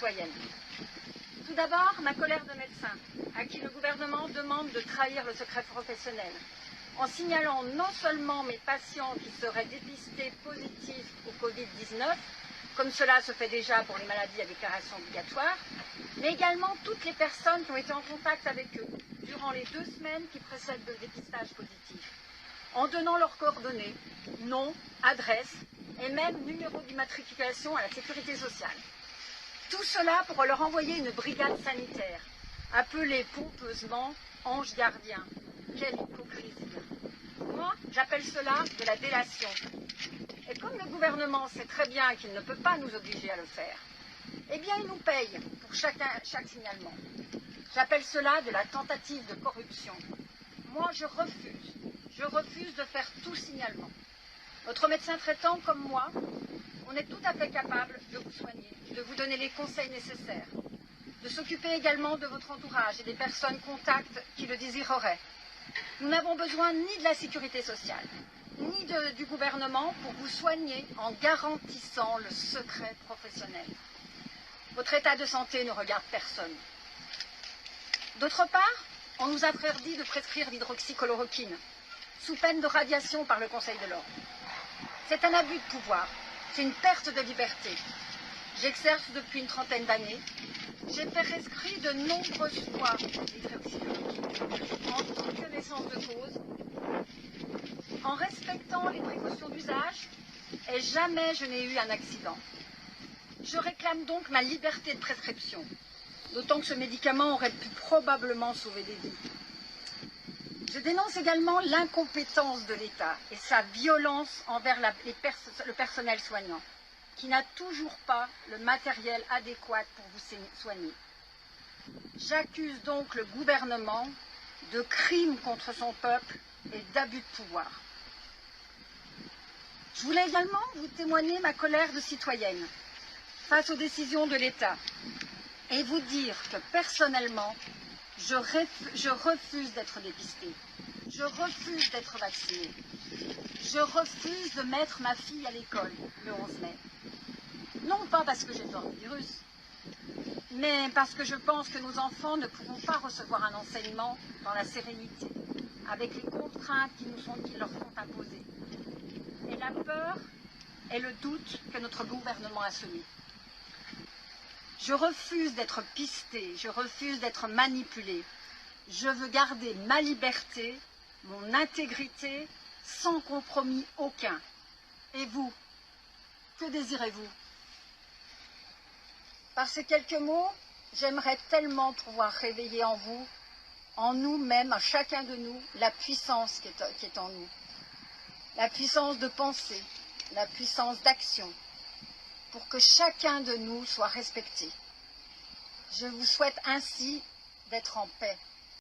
citoyenne. Tout d'abord, ma colère de médecin, à qui le gouvernement demande de trahir le secret professionnel, en signalant non seulement mes patients qui seraient dépistés positifs au Covid-19, comme cela se fait déjà pour les maladies à déclaration obligatoire, mais également toutes les personnes qui ont été en contact avec eux durant les 2 semaines qui précèdent le dépistage positif, en donnant leurs coordonnées, nom, adresse et même numéro d'immatriculation à la sécurité sociale. Tout cela pour leur envoyer une brigade sanitaire, appelée pompeusement « ange gardien ». Quelle hypocrisie! Moi, j'appelle cela de la délation. Et comme le gouvernement sait très bien qu'il ne peut pas nous obliger à le faire, eh bien il nous paye pour chaque signalement. J'appelle cela de la tentative de corruption. Moi, je refuse de faire tout signalement. Votre médecin traitant, comme moi, on est tout à fait capable de vous soigner, de vous donner les conseils nécessaires, de s'occuper également de votre entourage et des personnes contacts qui le désireraient. Nous n'avons besoin ni de la sécurité sociale, ni du gouvernement pour vous soigner en garantissant le secret professionnel. Votre état de santé ne regarde personne. D'autre part, on nous a interdit de prescrire l'hydroxychloroquine, sous peine de radiation par le Conseil de l'Ordre. C'est un abus de pouvoir, c'est une perte de liberté. J'exerce depuis une 30aine d'années. J'ai prescrit de nombreuses fois l'hydroxychloroquine, en toute connaissance de cause, en respectant les précautions d'usage, et jamais je n'ai eu un accident. Je réclame donc ma liberté de prescription, d'autant que ce médicament aurait pu probablement sauver des vies. Je dénonce également l'incompétence de l'État et sa violence envers le personnel soignant, qui n'a toujours pas le matériel adéquat pour vous soigner. J'accuse donc le gouvernement de crimes contre son peuple et d'abus de pouvoir. Je voulais également vous témoigner ma colère de citoyenne face aux décisions de l'État et vous dire que personnellement, je refuse d'être dépistée, je refuse d'être vaccinée, je refuse de mettre ma fille à l'école le 11 mai. Non pas parce que j'ai peur du virus, mais parce que je pense que nos enfants ne pourront pas recevoir un enseignement dans la sérénité, avec les contraintes qui leur sont imposées, et la peur et le doute que notre gouvernement a semés. Je refuse d'être pistée, je refuse d'être manipulée. Je veux garder ma liberté, mon intégrité, sans compromis aucun. Et vous, que désirez-vous? Par ces quelques mots, j'aimerais tellement pouvoir réveiller en vous, en nous-mêmes, à chacun de nous, la puissance qui est en nous. La puissance de penser, la puissance d'action, pour que chacun de nous soit respecté. Je vous souhaite ainsi d'être en paix.